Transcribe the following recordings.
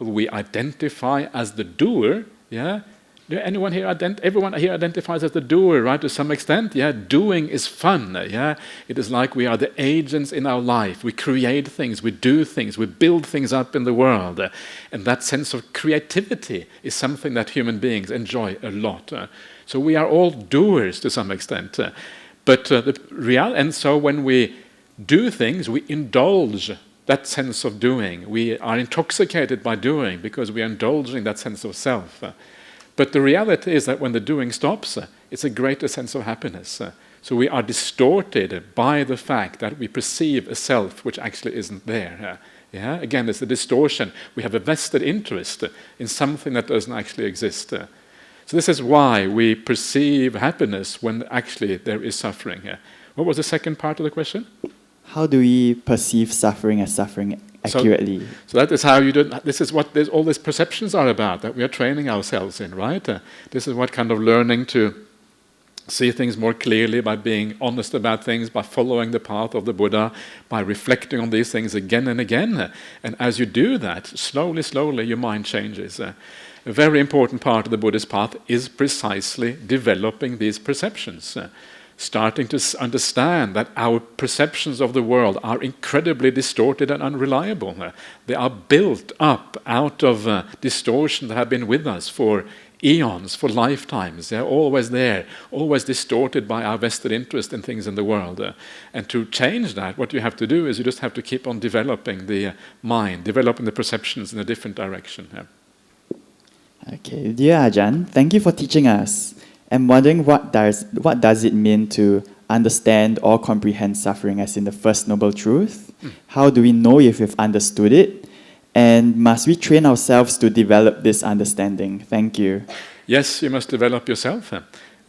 we identify as the doer, yeah? Everyone here identifies as the doer, right, to some extent? Yeah, doing is fun, yeah? It is like we are the agents in our life. We create things, we do things, we build things up in the world. And that sense of creativity is something that human beings enjoy a lot. So we are all doers to some extent. And so when we do things, we indulge that sense of doing. We are intoxicated by doing because we are indulging that sense of self. But the reality is that when the doing stops, it's a greater sense of happiness. So we are distorted by the fact that we perceive a self which actually isn't there. Yeah? Again, it's a distortion. We have a vested interest in something that doesn't actually exist. So this is why we perceive happiness when actually there is suffering. What was the second part of the question? How do we perceive suffering as suffering accurately? So that is how you do. This is what all these perceptions are about, that we are training ourselves in, right? This is what kind of learning to see things more clearly by being honest about things, by following the path of the Buddha, by reflecting on these things again and again. And as you do that, slowly, slowly, your mind changes. A very important part of the Buddhist path is precisely developing these perceptions. Starting to understand that our perceptions of the world are incredibly distorted and unreliable. They are built up out of distortion that have been with us for eons, for lifetimes. They're always there, always distorted by our vested interest in things in the world. And to change that, what you have to do is you just have to keep on developing the mind, developing the perceptions in a different direction. Okay, dear Ajahn, thank you for teaching us. I'm wondering what does it mean to understand or comprehend suffering as in the First Noble Truth? How do we know if we've understood it? And must we train ourselves to develop this understanding? Thank you. Yes, you must develop yourself.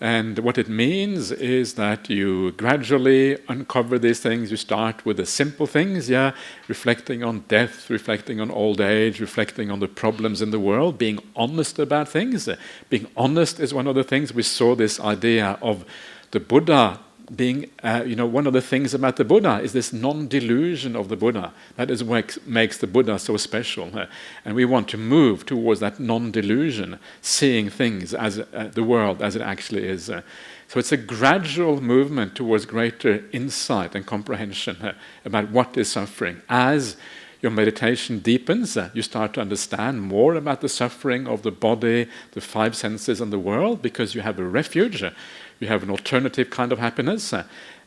And what it means is that you gradually uncover these things. You start with the simple things, yeah, reflecting on death, reflecting on old age, reflecting on the problems in the world, being honest about things. Being honest is one of the things. We saw this idea of the Buddha being, one of the things about the Buddha is this non-delusion of the Buddha. That is what makes the Buddha so special. And we want to move towards that non-delusion, seeing things as the world as it actually is. So it's a gradual movement towards greater insight and comprehension about what is suffering. As your meditation deepens, you start to understand more about the suffering of the body, the five senses, and the world, because you have a refuge. You have an alternative kind of happiness.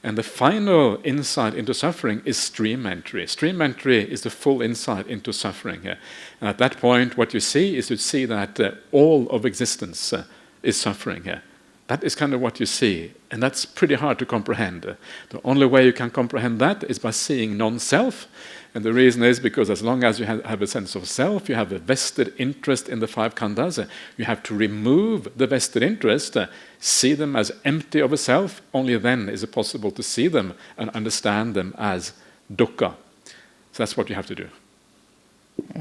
And the final insight into suffering is stream entry. Stream entry is the full insight into suffering. And at that point, what you see is that all of existence is suffering. That is kind of what you see. And that's pretty hard to comprehend. The only way you can comprehend that is by seeing non-self. And the reason is because as long as you have a sense of self, you have a vested interest in the five khandhas, you have to remove the vested interest, see them as empty of a self. Only then is it possible to see them and understand them as dukkha. So that's what you have to do.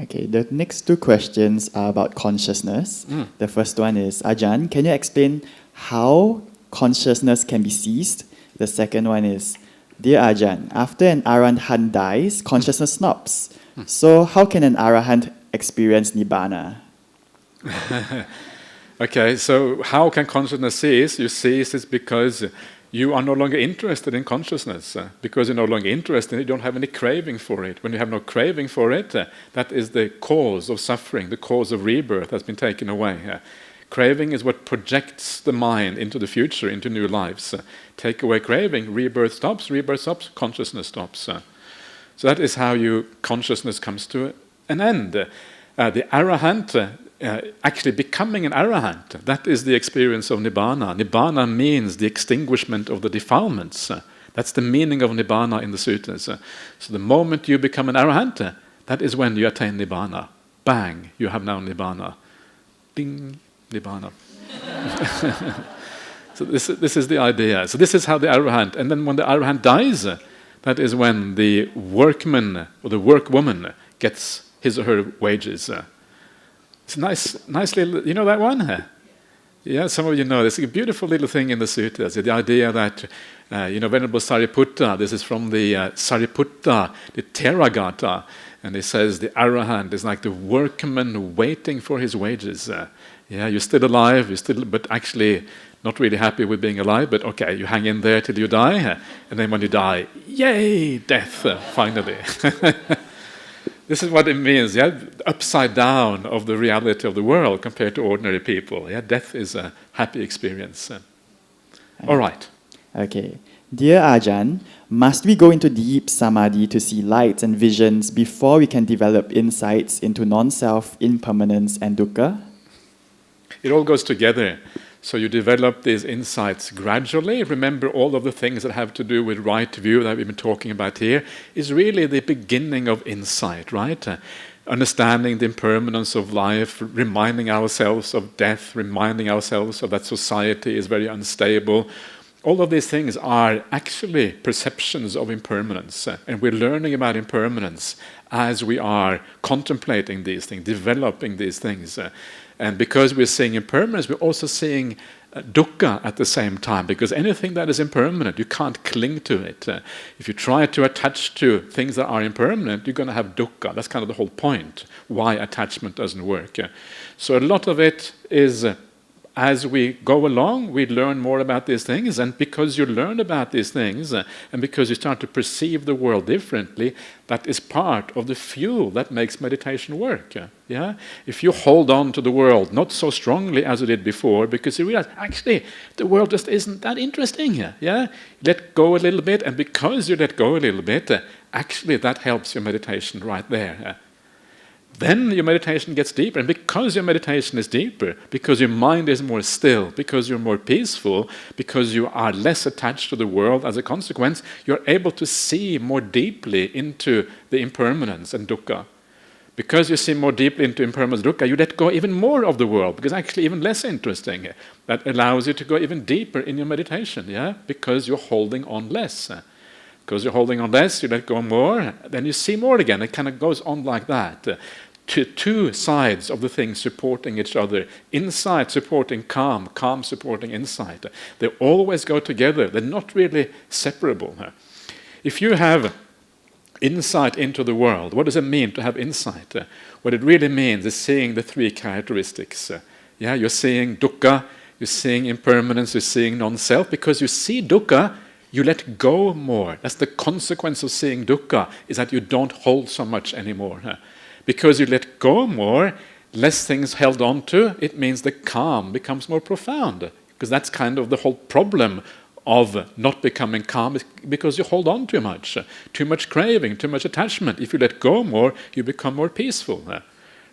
Okay, the next two questions are about consciousness. The first one is, Ajahn, can you explain how consciousness can be seized? The second one is, dear Ajahn, after an arahant dies, consciousness stops. So how can an arahant experience Nibbana? Okay, so how can consciousness cease? You cease is because you are no longer interested in consciousness. Because you're no longer interested, you don't have any craving for it. When you have no craving for it, that is the cause of suffering, the cause of rebirth has been taken away. Craving is what projects the mind into the future, into new lives. Take away craving, rebirth stops, consciousness stops. So that is how consciousness comes to an end. The arahant, actually becoming an arahant, that is the experience of Nibbana. Nibbana means the extinguishment of the defilements. That's the meaning of Nibbana in the sutras. So the moment you become an arahant, that is when you attain Nibbana. Bang, you have now Nibbana. Bing. Nibbana. So this is the idea. So this is how the arahant, and then when the arahant dies, that is when the workman or the workwoman gets his or her wages. It's nicely, you know that one? Yeah, some of you know there's a beautiful little thing in the sutras, the idea that, Venerable Sariputta, this is from the Sariputta, the Theragatha, and it says the Arahant is like the workman waiting for his wages. You're still alive, but actually not really happy with being alive, but okay, you hang in there till you die, and then when you die, yay, death, finally. This is what it means, upside down of the reality of the world compared to ordinary people. Death is a happy experience. All right. Okay. Dear Ajahn, must we go into deep samadhi to see lights and visions before we can develop insights into non-self, impermanence, and dukkha? It all goes together. So you develop these insights gradually. Remember, all of the things that have to do with right view that we've been talking about here is really the beginning of insight, right? Understanding the impermanence of life, reminding ourselves of death, reminding ourselves of that society is very unstable. All of these things are actually perceptions of impermanence, and we're learning about impermanence as we are contemplating these things, developing these things. And because we're seeing impermanence, we're also seeing dukkha at the same time, because anything that is impermanent, you can't cling to it. If you try to attach to things that are impermanent, you're going to have dukkha. That's kind of the whole point, why attachment doesn't work. So a lot of it is, as we go along, we learn more about these things, and because you learn about these things, and because you start to perceive the world differently, that is part of the fuel that makes meditation work. If you hold on to the world not so strongly as you did before, because you realize, actually, the world just isn't that interesting. Let go a little bit, and because you let go a little bit, actually that helps your meditation right there. Then your meditation gets deeper, and because your meditation is deeper, because your mind is more still, because you're more peaceful, because you are less attached to the world as a consequence, you're able to see more deeply into the impermanence and dukkha. Because you see more deeply into impermanence and dukkha, you let go even more of the world, because actually even less interesting. That allows you to go even deeper in your meditation, because you're holding on less. Because you're holding on less, you let go more, then you see more again. It kind of goes on like that. Two sides of the thing supporting each other. Insight supporting calm, calm supporting insight. They always go together. They're not really separable. If you have insight into the world, what does it mean to have insight? What it really means is seeing the three characteristics. You're seeing dukkha, you're seeing impermanence, you're seeing non-self. Because you see dukkha, you let go more. That's the consequence of seeing dukkha, is that you don't hold so much anymore. Because you let go more, less things held on to, it means the calm becomes more profound. Because that's kind of the whole problem of not becoming calm, is because you hold on too much craving, too much attachment. If you let go more, you become more peaceful.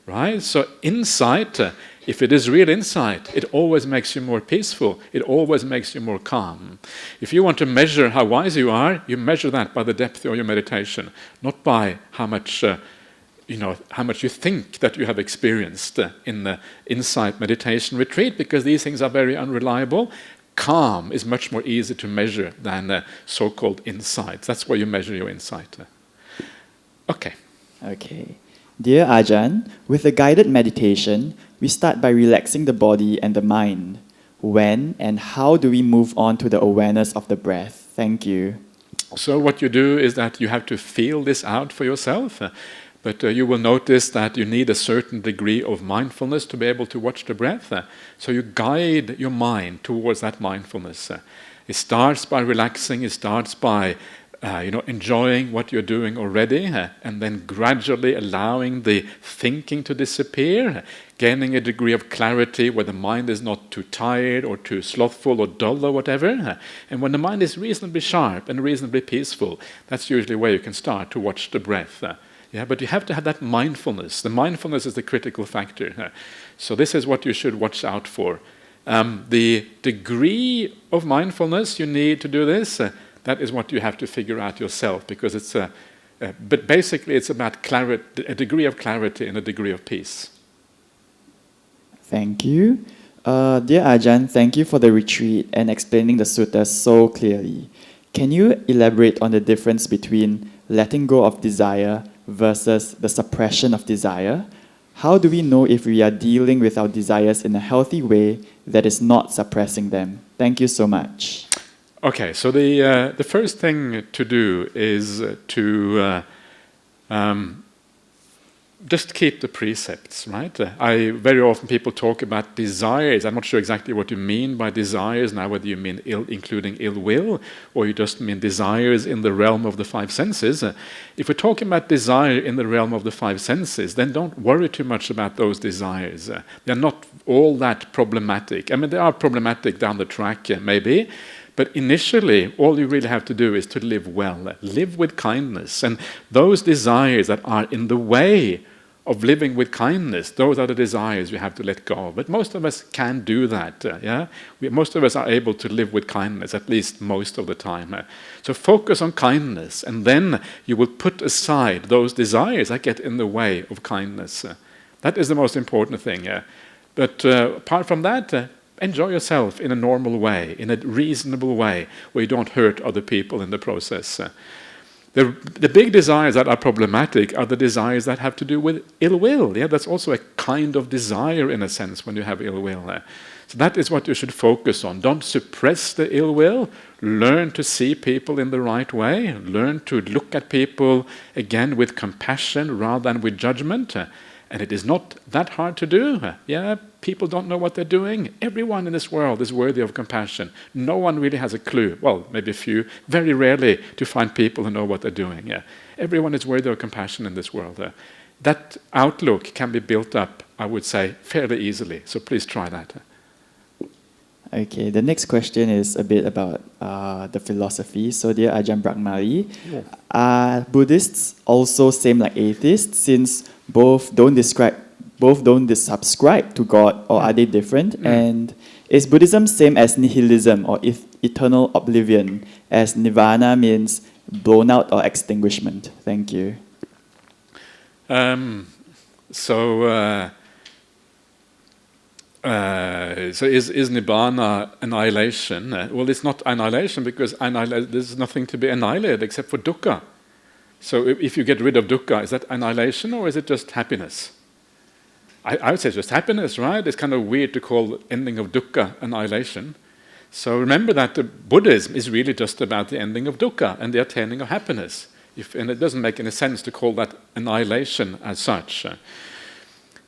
Right? So insight, if it is real insight, it always makes you more peaceful. It always makes you more calm. If you want to measure how wise you are, you measure that by the depth of your meditation, not by how much you think that you have experienced in the insight meditation retreat, because these things are very unreliable. Calm is much more easy to measure than so-called insights. That's where you measure your insight. Okay. Dear Ajahn, with a guided meditation, we start by relaxing the body and the mind. When and how do we move on to the awareness of the breath? Thank you. So what you do is that you have to feel this out for yourself. But you will notice that you need a certain degree of mindfulness to be able to watch the breath. So you guide your mind towards that mindfulness. It starts by relaxing. It starts by enjoying what you're doing already, and then gradually allowing the thinking to disappear, gaining a degree of clarity where the mind is not too tired or too slothful or dull or whatever. And when the mind is reasonably sharp and reasonably peaceful, that's usually where you can start to watch the breath. But you have to have that mindfulness. The mindfulness is the critical factor. So this is what you should watch out for. The degree of mindfulness you need to do this, that is what you have to figure out yourself, because it's but basically it's about clarity, a degree of clarity and a degree of peace. Thank you. Dear Ajahn, thank you for the retreat and explaining the suttas so clearly. Can you elaborate on the difference between letting go of desire versus the suppression of desire? How do we know if we are dealing with our desires in a healthy way that is not suppressing them? Thank you so much. Okay, so the first thing to do is to just keep the precepts, right? Very often people talk about desires. I'm not sure exactly what you mean by desires now, whether you mean including ill will, or you just mean desires in the realm of the five senses. If we're talking about desire in the realm of the five senses, then don't worry too much about those desires. They're not all that problematic. I mean, they are problematic down the track, maybe, but initially, all you really have to do is to live well, live with kindness. And those desires that are in the way of living with kindness, those are the desires you have to let go of. But most of us can do that. Most of us are able to live with kindness, at least most of the time. So focus on kindness, and then you will put aside those desires that get in the way of kindness. That is the most important thing. But apart from that, enjoy yourself in a normal way, in a reasonable way, where you don't hurt other people in the process. The big desires that are problematic are the desires that have to do with ill will. That's also a kind of desire in a sense when you have ill will. So that is what you should focus on. Don't suppress the ill will. Learn to see people in the right way. Learn to look at people, again, with compassion rather than with judgment. And it is not that hard to do. People don't know what they're doing. Everyone in this world is worthy of compassion. No one really has a clue. Well, maybe a few. Very rarely to find people who know what they're doing. Everyone is worthy of compassion in this world. That outlook can be built up, I would say, fairly easily. So please try that. Okay, the next question is a bit about the philosophy. So dear Ajahn Brahmali, are Buddhists also same like atheists, since both don't subscribe to God, or are they different? And is Buddhism same as nihilism, or eternal oblivion, as Nirvana means blown out or extinguishment? Thank you. So is Nibbana annihilation? Well, it's not annihilation, because there's nothing to be annihilated except for dukkha. So if you get rid of dukkha, is that annihilation, or is it just happiness? I would say it's just happiness, right? It's kind of weird to call the ending of dukkha annihilation. So remember that Buddhism is really just about the ending of dukkha and the attaining of happiness. And it doesn't make any sense to call that annihilation as such.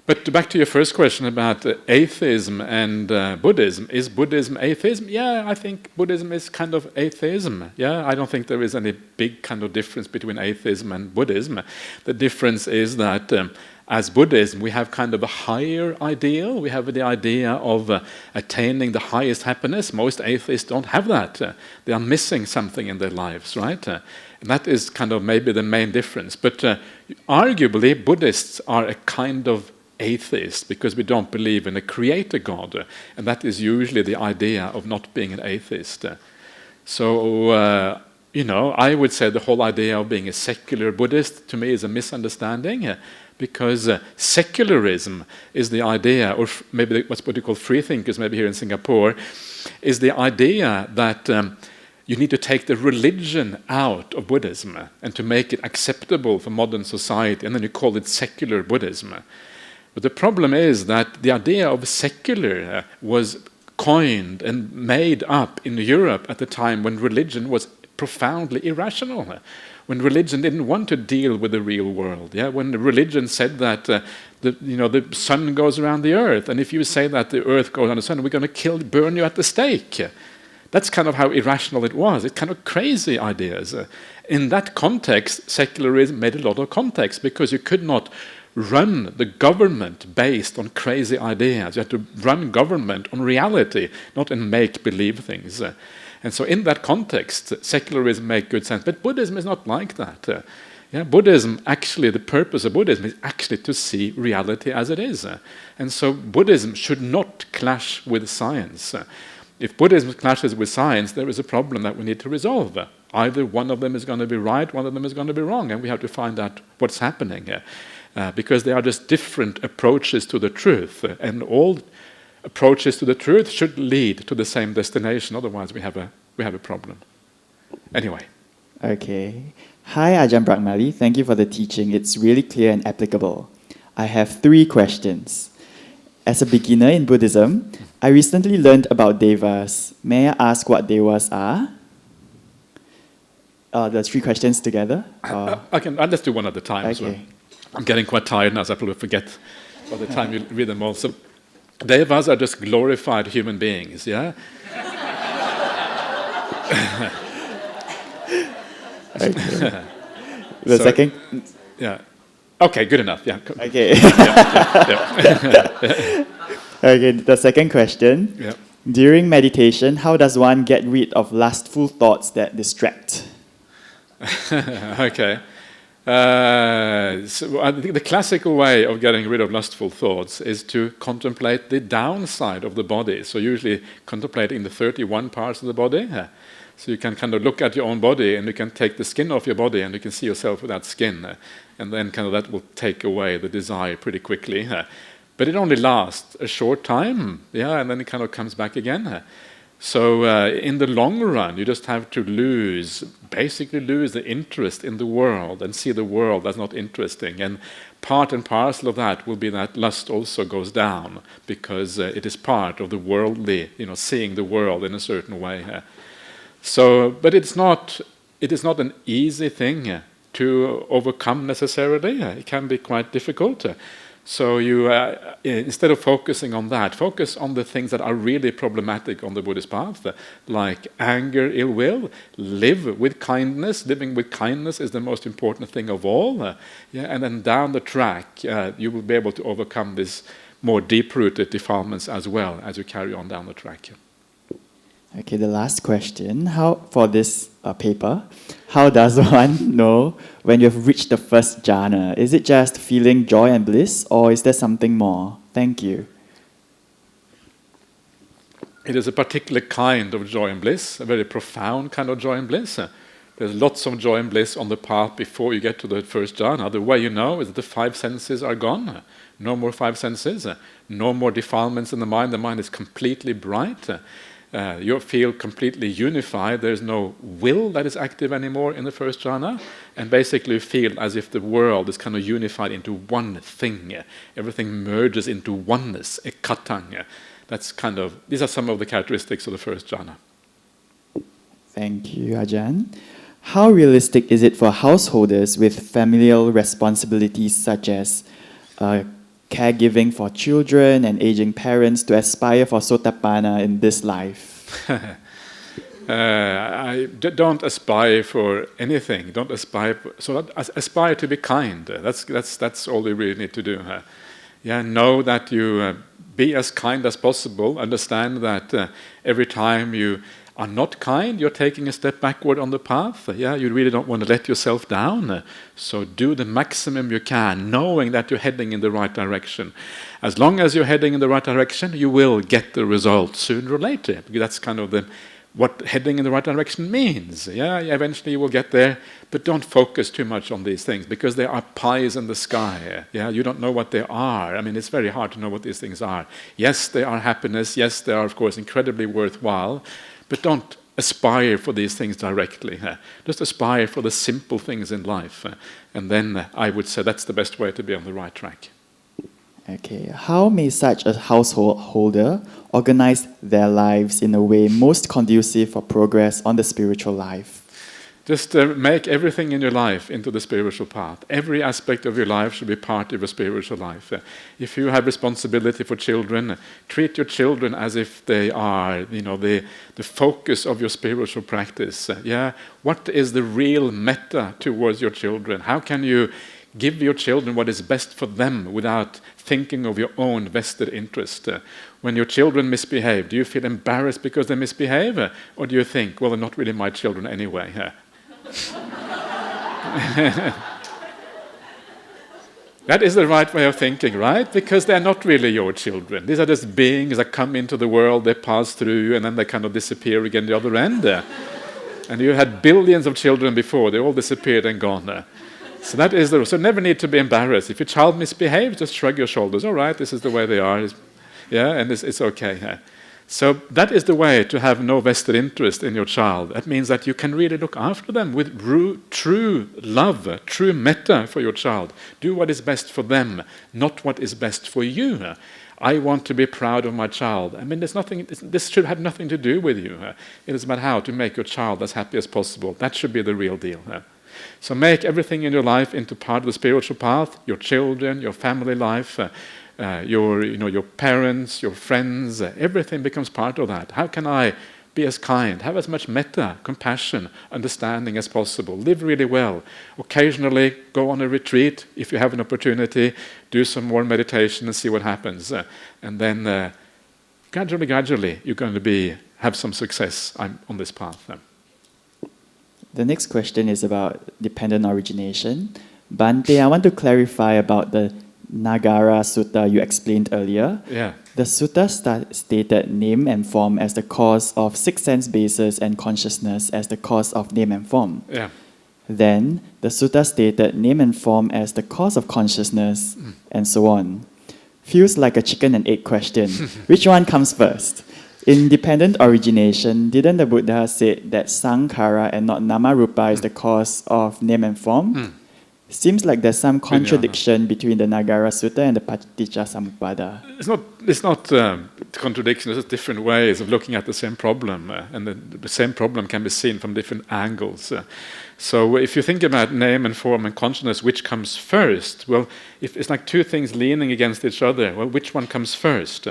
But back to your first question about atheism and Buddhism. Is Buddhism atheism? Yeah, I think Buddhism is kind of atheism. I don't think there is any big kind of difference between atheism and Buddhism. The difference is that as Buddhism, we have kind of a higher ideal. We have the idea of attaining the highest happiness. Most atheists don't have that. They are missing something in their lives, right? And that is kind of maybe the main difference. But arguably, Buddhists are a kind of atheist, because we don't believe in a creator God, and that is usually the idea of not being an atheist. So I would say the whole idea of being a secular Buddhist to me is a misunderstanding, because secularism is the idea, or maybe what you call free thinkers, maybe here in Singapore, is the idea that you need to take the religion out of Buddhism and to make it acceptable for modern society, and then you call it secular Buddhism. But the problem is that the idea of secular was coined and made up in Europe at the time when religion was profoundly irrational, when religion didn't want to deal with the real world. When the religion said that the sun goes around the earth, and if you say that the earth goes around the sun, we're going to burn you at the stake. That's kind of how irrational it was. It's kind of crazy ideas. In that context, secularism made a lot of context, because you could not run the government based on crazy ideas. You have to run government on reality, not in make-believe things. And so in that context, secularism makes good sense. But Buddhism is not like that. Buddhism, actually, the purpose of Buddhism is actually to see reality as it is. And so Buddhism should not clash with science. If Buddhism clashes with science, there is a problem that we need to resolve. Either one of them is going to be right, one of them is going to be wrong, and we have to find out what's happening here. Because they are just different approaches to the truth, and all approaches to the truth should lead to the same destination. Otherwise, we have a problem. Anyway. Okay. Hi, Ajahn Brahmali. Thank you for the teaching. It's really clear and applicable. I have 3 questions. As a beginner in Buddhism, I recently learned about devas. May I ask what devas are? The 3 questions together? I'll just do one at a time as well. Okay. I'm getting quite tired now, so I probably forget by the time you read them all. So, devas are just glorified human beings, yeah? Okay. The second? Yeah. Okay, good enough, yeah. Okay. Yeah. Okay, the second question. Yeah. During meditation, how does one get rid of lustful thoughts that distract? Okay. So I think the classical way of getting rid of lustful thoughts is to contemplate the downside of the body. So usually contemplating the 31 parts of the body. So you can kind of look at your own body and you can take the skin off your body and you can see yourself without skin. And then kind of that will take away the desire pretty quickly. But it only lasts a short time, and then it kind of comes back again. So in the long run, you just have to basically lose the interest in the world and see the world as not interesting. And part and parcel of that will be that lust also goes down because it is part of the worldly, seeing the world in a certain way. So, but it is not an easy thing to overcome necessarily. It can be quite difficult. So you, instead of focusing on that, focus on the things that are really problematic on the Buddhist path, like anger, ill will. Live with kindness. Living with kindness is the most important thing of all. And then down the track, you will be able to overcome these more deep-rooted defilements as well as you carry on down the track. Okay, the last question. For this paper, how does one know when you've reached the first jhana? Is it just feeling joy and bliss, or is there something more? Thank you. It is a particular kind of joy and bliss, a very profound kind of joy and bliss. There's lots of joy and bliss on the path before you get to the first jhana. The way you know is that the 5 senses are gone. No more 5 senses. No more defilements in the mind. The mind is completely bright. You feel completely unified. There's no will that is active anymore in the first jhana, and basically you feel as if the world is kind of unified into one thing. Everything merges into oneness, ekatāṃ. These are some of the characteristics of the first jhana. Thank you, Ajahn. How realistic is it for householders with familial responsibilities such as caregiving for children and aging parents to aspire for sotapanna in this life? Don't aspire for anything. Don't aspire. Aspire to be kind. That's all you really need to do. Know that you be as kind as possible. Understand that every time you are not kind, you're taking a step backward on the path. You really don't want to let yourself down. So do the maximum you can, knowing that you're heading in the right direction. As long as you're heading in the right direction, you will get the result sooner or later. Because that's kind of what heading in the right direction means. Eventually you will get there, but don't focus too much on these things because they are pies in the sky. You don't know what they are. I mean, it's very hard to know what these things are. Yes, they are happiness. Yes, they are, of course, incredibly worthwhile. But don't aspire for these things directly. Just aspire for the simple things in life. And then I would say that's the best way to be on the right track. Okay, how may such a householder organize their lives in a way most conducive for progress on the spiritual life? Just make everything in your life into the spiritual path. Every aspect of your life should be part of your spiritual life. If you have responsibility for children, treat your children as if they are, the focus of your spiritual practice. What is the real metta towards your children? How can you give your children what is best for them without thinking of your own vested interest? When your children misbehave, do you feel embarrassed because they misbehave? Or do you think, well, they're not really my children anyway? That is the right way of thinking, right? Because they're not really your children. These are just beings that come into the world, they pass through, and then they kind of disappear again the other end. And you had billions of children before, they all disappeared and gone. So that is so never need to be embarrassed. If your child misbehaves, just shrug your shoulders. All right, this is the way they are. And it's okay. So that is the way to have no vested interest in your child. That means that you can really look after them with true love, true metta for your child. Do what is best for them, not what is best for you. I want to be proud of my child. I mean, this should have nothing to do with you. It is about how to make your child as happy as possible. That should be the real deal. So make everything in your life into part of the spiritual path, your children, your family life, your parents, your friends, everything becomes part of that. How can I be as kind, have as much metta, compassion, understanding as possible, live really well, occasionally go on a retreat if you have an opportunity, do some more meditation and see what happens. And then gradually you're going to have some success on this path. The next question is about dependent origination. Bhante, I want to clarify about the Nagara Sutta you explained earlier. Yeah. The sutta stated name and form as the cause of six sense bases and consciousness as the cause of name and form. Yeah. Then the sutta stated name and form as the cause of consciousness, and so on. Feels like a chicken and egg question. Which one comes first? In dependent origination, didn't the Buddha say that sankhara and not namarupa is the cause of name and form? Seems like there's some contradiction between the Nagara Sutta and the Paticcasamuppada. It's not contradiction, it's just different ways of looking at the same problem. And the same problem can be seen from different angles. So if you think about name and form and consciousness, which comes first? Well, if it's like two things leaning against each other, well, which one comes first?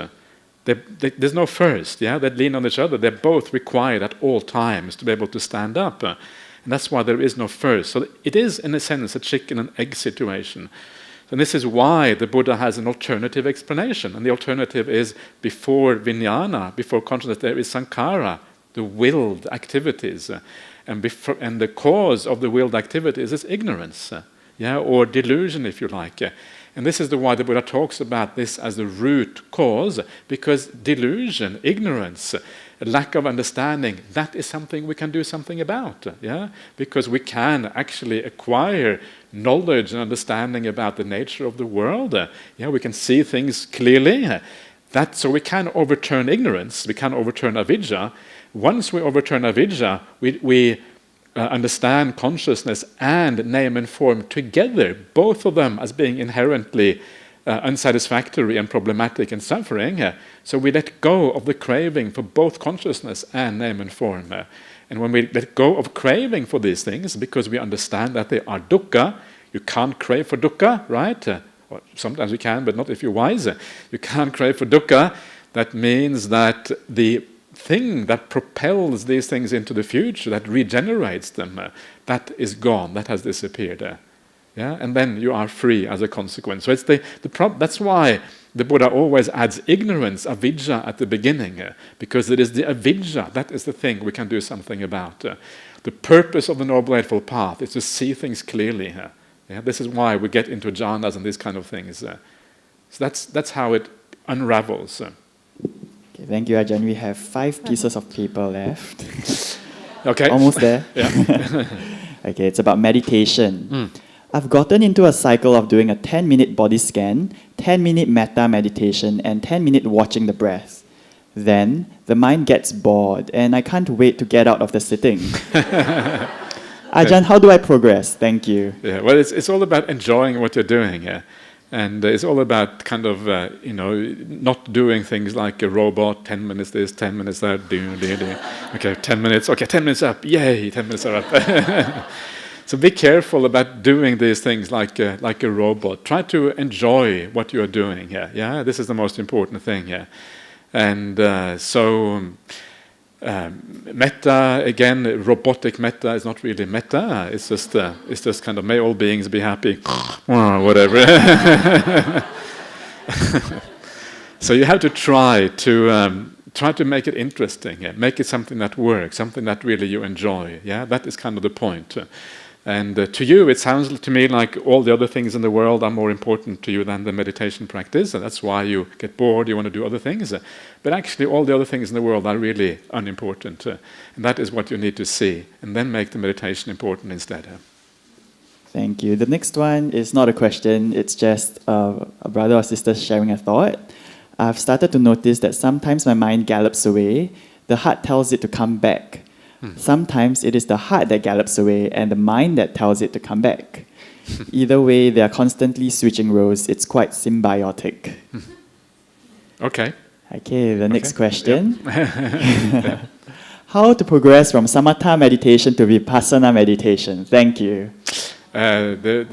There's no first, yeah? They lean on each other. They're both required at all times to be able to stand up. And that's why there is no first. So it is, in a sense, a chicken and egg situation. And this is why the Buddha has an alternative explanation. And the alternative is before vijnana, before consciousness, there is sankhara, the willed activities. And the cause of the willed activities is ignorance, or delusion, if you like. And this is why the Buddha talks about this as the root cause, because delusion, ignorance, lack of understanding, that is something we can do something about, because we can actually acquire knowledge and understanding about the nature of the world. We can see things clearly. So we can overturn ignorance, we can overturn avidya. Once we overturn avidya, we understand consciousness and name and form together, both of them as being inherently unsatisfactory and problematic and suffering. So we let go of the craving for both consciousness and name and form. And when we let go of craving for these things, because we understand that they are dukkha, you can't crave for dukkha, right? Or sometimes you can, but not if you're wise. You can't crave for dukkha. That means that the thing that propels these things into the future, that regenerates them, that is gone, that has disappeared. And then you are free as a consequence. So it's that's why the Buddha always adds ignorance, avidya, at the beginning, because it is the avidya, that is the thing we can do something about. The purpose of the Noble Eightfold Path is to see things clearly. This is why we get into jhanas and these kind of things. So that's how it unravels. Okay, thank you, Ajahn. We have 5 pieces of paper left. Okay. Almost there. Yeah. Okay, it's about meditation. I've gotten into a cycle of doing a 10-minute body scan, 10-minute metta meditation, and 10-minute watching the breath. Then the mind gets bored, and I can't wait to get out of the sitting. Ajahn, how do I progress? Thank you. Yeah, well, it's all about enjoying what you're doing. And it's all about kind of, not doing things like a robot, 10 minutes this, 10 minutes that, Okay, 10 minutes, okay, 10 minutes up, yay, 10 minutes are up. So be careful about doing these things like a robot. Try to enjoy what you're doing here. This is the most important thing here. And metta, again, robotic metta is not really metta. It's just kind of, may all beings be happy, whatever. So you have to try to make it interesting. Make it something that works, something that really you enjoy. That is kind of the point. And to you, it sounds to me like all the other things in the world are more important to you than the meditation practice, and that's why you get bored, you want to do other things. But actually, all the other things in the world are really unimportant, and that is what you need to see, and then make the meditation important instead. Thank you. The next one is not a question, it's just a brother or sister sharing a thought. I've started to notice that sometimes my mind gallops away, the heart tells it to come back. Sometimes it is the heart that gallops away and the mind that tells it to come back. Either way, they are constantly switching roles. It's quite symbiotic. Okay. Okay, the next question. Yep. How to progress from samatha meditation to vipassana meditation? Thank you. The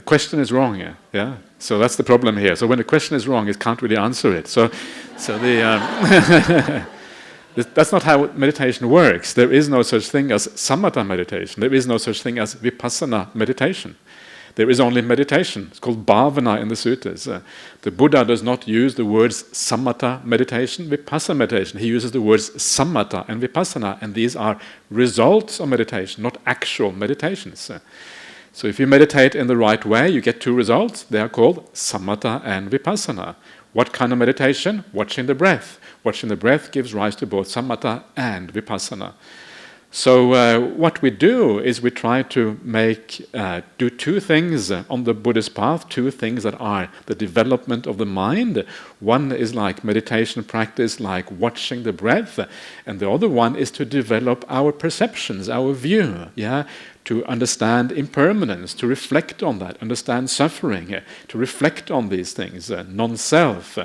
question is wrong. Yeah. So that's the problem here. So when the question is wrong, it can't really answer it. So the that's not how meditation works. There is no such thing as samatha meditation. There is no such thing as vipassana meditation. There is only meditation. It's called bhavana in the suttas. The Buddha does not use the words samatha meditation, vipassana meditation. He uses the words samatha and vipassana, and these are results of meditation, not actual meditations. So if you meditate in the right way, you get two results. They are called samatha and vipassana. What kind of meditation? Watching the breath. Watching the breath gives rise to both samatha and vipassana. So what we do is we try to do two things on the Buddhist path, two things that are the development of the mind. One is like meditation practice, like watching the breath, and the other one is to develop our perceptions, our view, to understand impermanence, to reflect on that, understand suffering, to reflect on these things, non-self,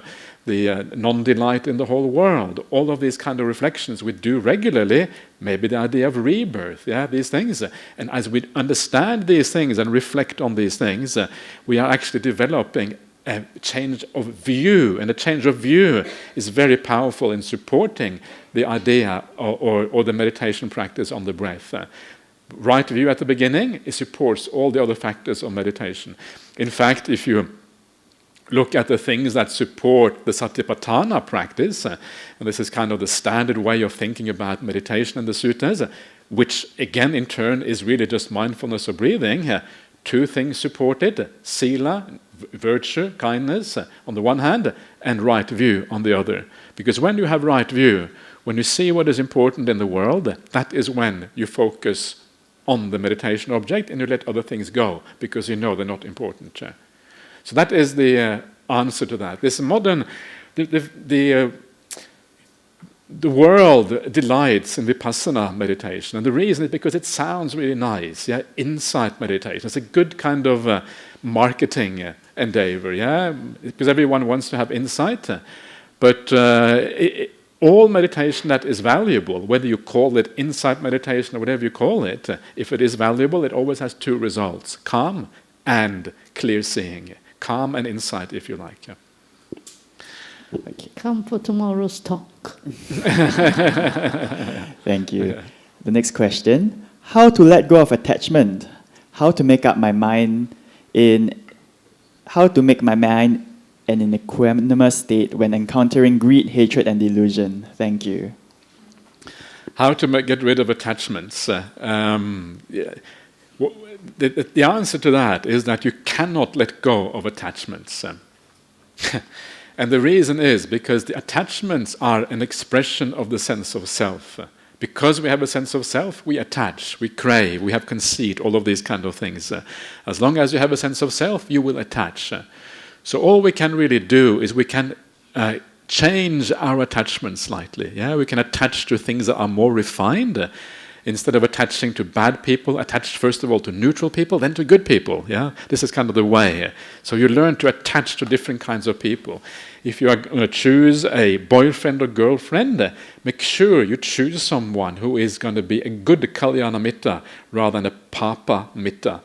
the non-delight in the whole world. All of these kind of reflections we do regularly, maybe the idea of rebirth, these things. And as we understand these things and reflect on these things, we are actually developing a change of view, and a change of view is very powerful in supporting the idea or the meditation practice on the breath. Right view at the beginning, it supports all the other factors of meditation. In fact, if you look at the things that support the Satipatthana practice, and this is kind of the standard way of thinking about meditation in the suttas, which again in turn is really just mindfulness of breathing. Two things support it: sila, virtue, kindness on the one hand, and right view on the other. Because when you have right view, when you see what is important in the world, that is when you focus on the meditation object and you let other things go, because you know they're not important. So that is the answer to that. This modern, the world delights in vipassana meditation, and the reason is because it sounds really nice. Insight meditation. It's a good kind of marketing endeavor. Because everyone wants to have insight, but all meditation that is valuable, whether you call it insight meditation or whatever you call it, if it is valuable, it always has two results: calm and clear seeing. Calm and insight, if you like. Okay. Come for tomorrow's talk. Thank you. The next question: how to let go of attachment? How to make my mind in an equanimous state when encountering greed, hatred, and delusion? Thank you. How to get rid of attachments? The answer to that is that you cannot let go of attachments. And the reason is because the attachments are an expression of the sense of self. Because we have a sense of self, we attach, we crave, we have conceit, all of these kind of things. As long as you have a sense of self, you will attach. So all we can really do is we can change our attachment slightly. We can attach to things that are more refined. Instead of attaching to bad people, attach first of all to neutral people, then to good people. This is kind of the way. So you learn to attach to different kinds of people. If you are going to choose a boyfriend or girlfriend, make sure you choose someone who is going to be a good kalyana mitta rather than a papa mitta.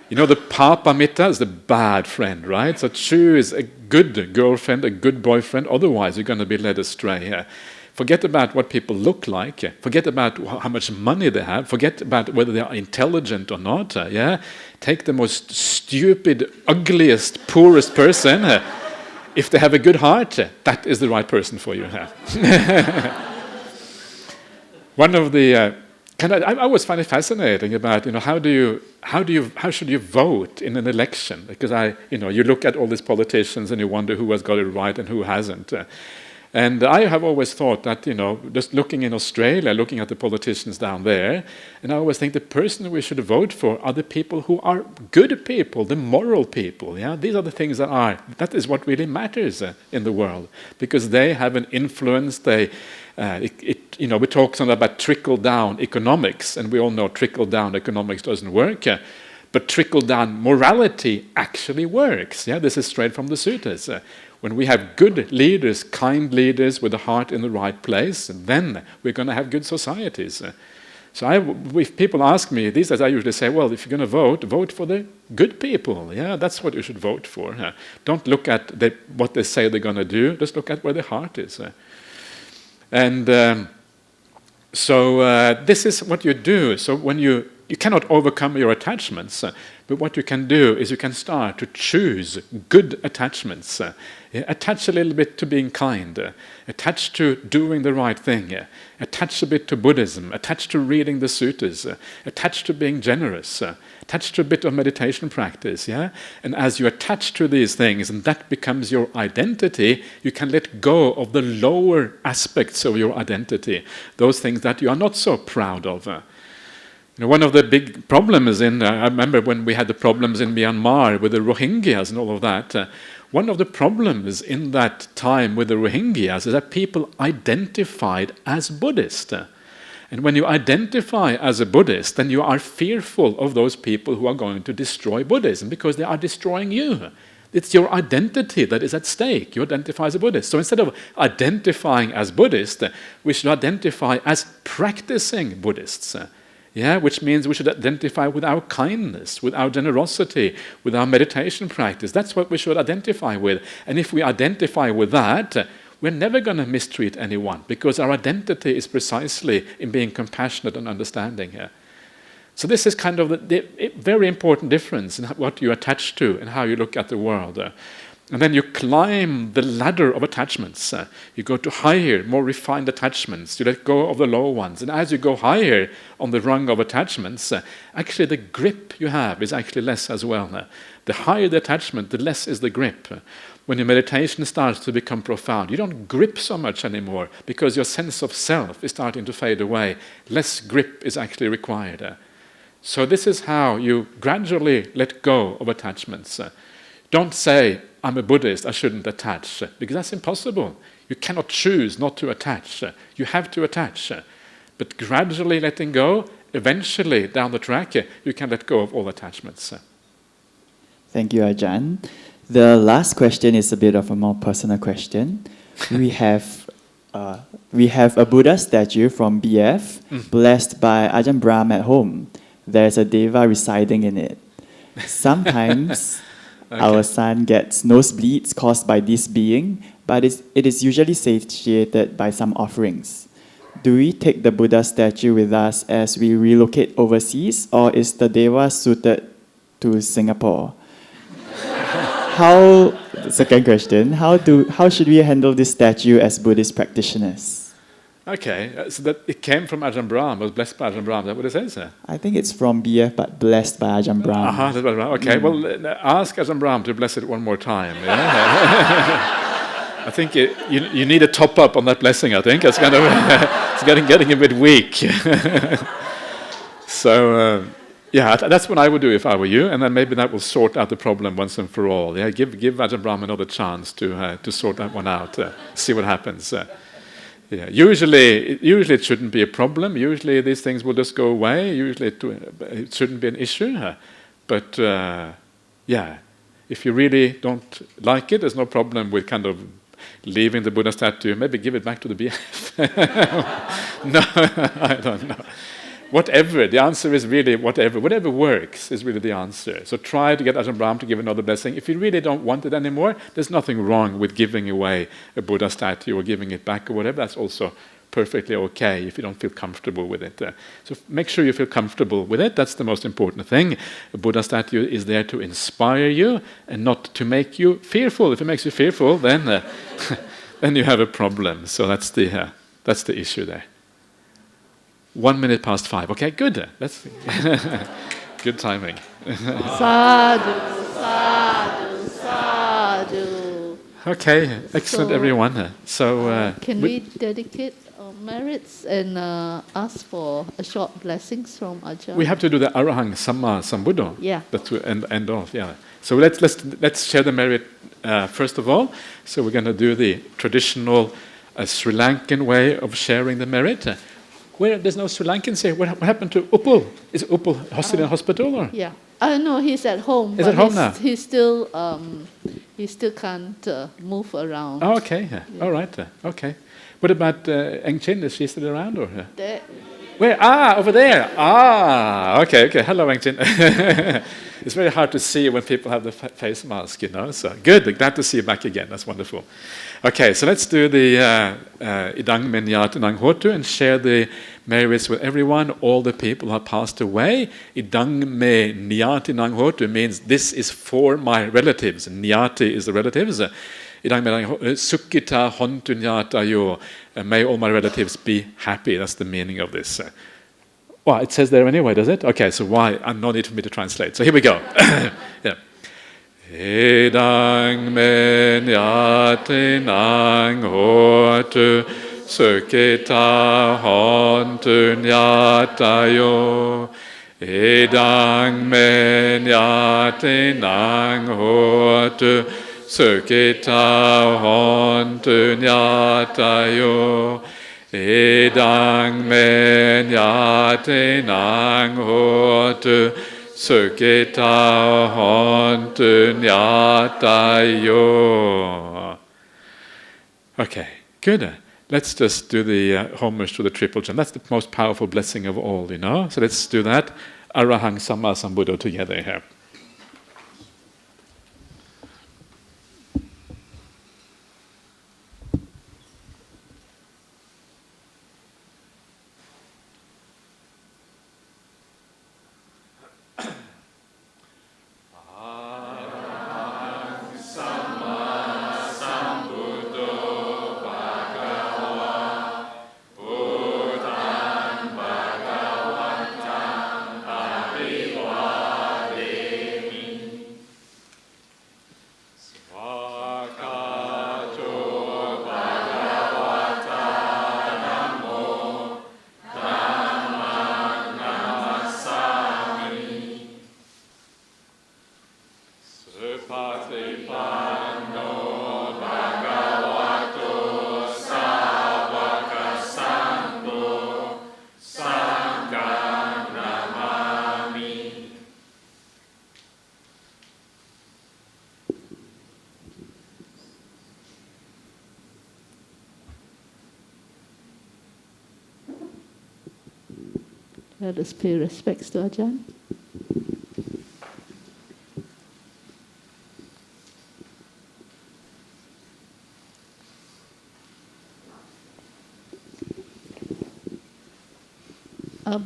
You know, the papa mitta is the bad friend, right? So choose a good girlfriend, a good boyfriend, otherwise you're going to be led astray. Forget about what people look like. Forget about how much money they have. Forget about whether they are intelligent or not. Take the most stupid, ugliest, poorest person. If they have a good heart, that is the right person for you. One of the I always find it fascinating about how should you vote in an election? Because you look at all these politicians and you wonder who has got it right and who hasn't. And I have always thought that, just looking in Australia, looking at the politicians down there, and I always think the person we should vote for are the people who are good people, the moral people. Yeah, these are the things that is what really matters in the world, because they have an influence. We talk something about trickle-down economics, and we all know trickle-down economics doesn't work. But trickle-down morality actually works. Yeah, this is straight from the suttas. When we have good leaders, kind leaders with the heart in the right place, then we're going to have good societies. So if people ask me these days, I usually say, well, if you're going to vote for the good people. Yeah, that's what you should vote for. Don't look at what they say they're going to do. Just look at where their heart is. So this is what you do. So when you cannot overcome your attachments, but what you can do is you can start to choose good attachments. Attach a little bit to being kind, attach to doing the right thing, attach a bit to Buddhism, attach to reading the suttas, attach to being generous, attach to a bit of meditation practice. Yeah? And as you attach to these things, and that becomes your identity, you can let go of the lower aspects of your identity, those things that you are not so proud of. One of the big problems I remember when we had the problems in Myanmar with the Rohingyas and all of that, one of the problems in that time with the Rohingyas is that people identified as Buddhist. And when you identify as a Buddhist, then you are fearful of those people who are going to destroy Buddhism, because they are destroying you. It's your identity that is at stake. You identify as a Buddhist. So instead of identifying as Buddhist, we should identify as practicing Buddhists. Yeah, which means we should identify with our kindness, with our generosity, with our meditation practice. That's what we should identify with. And if we identify with that, we're never going to mistreat anyone, because our identity is precisely in being compassionate and understanding here. So this is kind of the very important difference in what you attach to and how you look at the world. And then you climb the ladder of attachments. You go to higher, more refined attachments. You let go of the lower ones. And as you go higher on the rung of attachments, actually the grip you have is actually less as well. The higher the attachment, the less is the grip. When your meditation starts to become profound, you don't grip so much anymore, because your sense of self is starting to fade away. Less grip is actually required. So this is how you gradually let go of attachments. Don't say, I'm a Buddhist, I shouldn't attach, because that's impossible. You cannot choose not to attach. You have to attach. But gradually letting go, eventually down the track, you can let go of all attachments. Thank you, Ajahn. The last question is a bit of a more personal question. We have a Buddha statue from BF, blessed by Ajahn Brahm at home. There's a deva residing in it. Sometimes our son gets nosebleeds caused by this being, but it is usually satiated by some offerings. Do we take the Buddha statue with us as we relocate overseas, or is the deva suited to Singapore? Second question, how should we handle this statue as Buddhist practitioners? Okay, so that it came from Ajahn Brahm, was blessed by Ajahn Brahm. Is that what it says there? I think it's from BF, but blessed by Ajahn Brahm. That's what Brahm. Okay, well, ask Ajahn Brahm to bless it one more time. Yeah? I think you need a top up on that blessing. I think it's kind of it's getting a bit weak. So yeah, that's what I would do if I were you, and then maybe that will sort out the problem once and for all. Yeah, give Ajahn Brahm another chance to sort that one out. See what happens. Yeah, usually it shouldn't be a problem. Usually these things will just go away. Usually it shouldn't be an issue. But yeah, if you really don't like it, there's no problem with kind of leaving the Buddha statue. Maybe give it back to the BF. No, I don't know. Whatever, the answer is really whatever. Whatever works is really the answer. So try to get Ajahn Brahm to give another blessing. If you really don't want it anymore, there's nothing wrong with giving away a Buddha statue or giving it back or whatever. That's also perfectly okay if you don't feel comfortable with it. So make sure you feel comfortable with it. That's the most important thing. A Buddha statue is there to inspire you and not to make you fearful. If it makes you fearful, then then you have a problem. So that's the issue there. 1 minute past 5. Okay, good. That's good timing. Sadhu, sadhu, sadhu. Okay, excellent, So, everyone. So, Can we dedicate our merits and ask for a short blessings from Ajahn? we have to do the Arahang Samma Sambuddho. Yeah. That's to end off. Yeah. So let's share the merit first of all. So we're going to do the traditional Sri Lankan way of sharing the merit. Where there's no Sri Lankans here. What happened to Uppal? Is Uppal in hospital or? Yeah. No, he's at home. He's but at home now? He still can't move around. Oh, okay. All right. Okay. What about 𝐿𝐼𝐴? Is she still around or? There. Where? Over there. Okay. Hello, 𝐿𝐼𝐴. It's very hard to see when people have the face mask, So good. Glad to see you back again. That's wonderful. Okay, so let's do the 𝐸𝐴𝐴 𝑚𝑒 𝑛𝑦𝑎 𝑡𝑛𝑎𝑛𝑔 ℎ𝑜𝑡ū and share the merits with everyone, all the people who have passed away. 𝐸𝐴𝐴 𝑚𝑒 𝑛𝑦𝑎 𝑡𝑛𝑎𝑛𝑔 means this is for my relatives. 𝑛𝑦𝑎ti is the relatives. 𝐸𝐴𝐴 𝑚𝑒 𝑠ukkhita hontu 𝑛𝑦𝑎tayo. May all my relatives be happy. That's the meaning of this. Well, it says there anyway, does it? Okay, so why? No need for me to translate. So here we go. Yeah. 𝐸𝐴𝐴 𝑚𝑒 𝑛𝑦𝑎 𝑡𝑛𝑎𝑛𝑔 ℎ𝑜𝑡ū 𝑠ukkhita hontu 𝑛𝑦𝑎tayo. 𝐸𝐴𝐴 𝑚𝑒 𝑛𝑦𝑎 𝑡𝑛𝑎𝑛𝑔 ℎ𝑜𝑡ū 𝑠ukkhita hontu 𝑛ْyātayo. 𝐸𝐴𝐴 𝑚𝑒 𝑛𝑦𝑎 𝑡𝑛𝑎𝑛𝑔 ℎ𝑜𝑡ū �ސukkhita hontu 𝑛ْyātayo. Okay, good. Let's just do the homage to the triple gem. That's the most powerful blessing of all, So let's do that. Arahang Samma Sambuddho together here. Let us pay respects to Ajahn.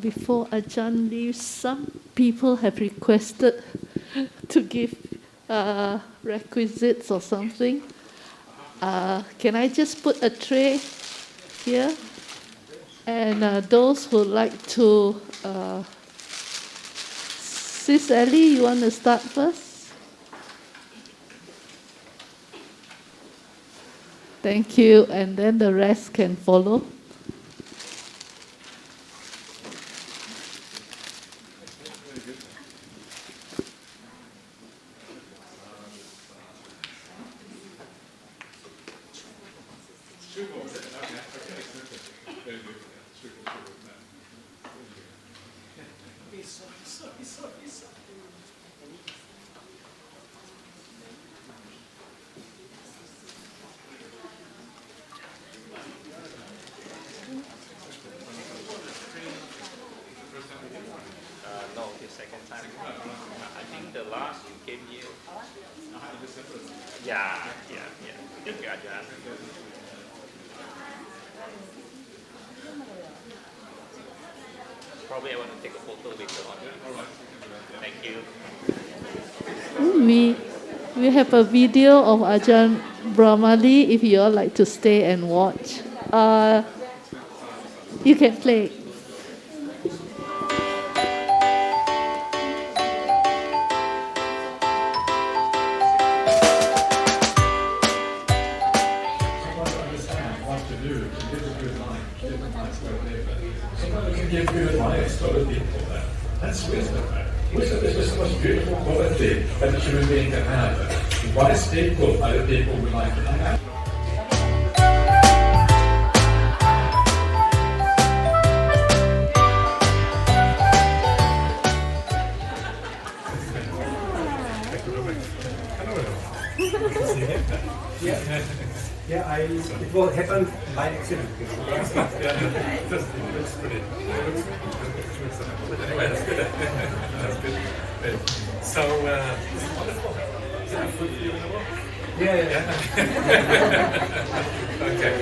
Before Ajahn leaves, some people have requested to give requisites or something. Can I just put a tray here? And those who like to, Sis Ellie, you want to start first? Thank you, and then the rest can follow. No, the second time. I think the last you came here. Yeah. Thank you, Ajahn. Probably I want to take a photo later on. Thank you. We have a video of Ajahn Brahmali if you all like to stay and watch. You can play. can give good advice to other people. That's wisdom. Wisdom is just the most beautiful quality that a human being can have. Wise people, other people would like to have. It will happen by accident. That's pretty. Anyway, that's good. That's good. So, this is wonderful. Is that food for you in the world? Yeah. Okay.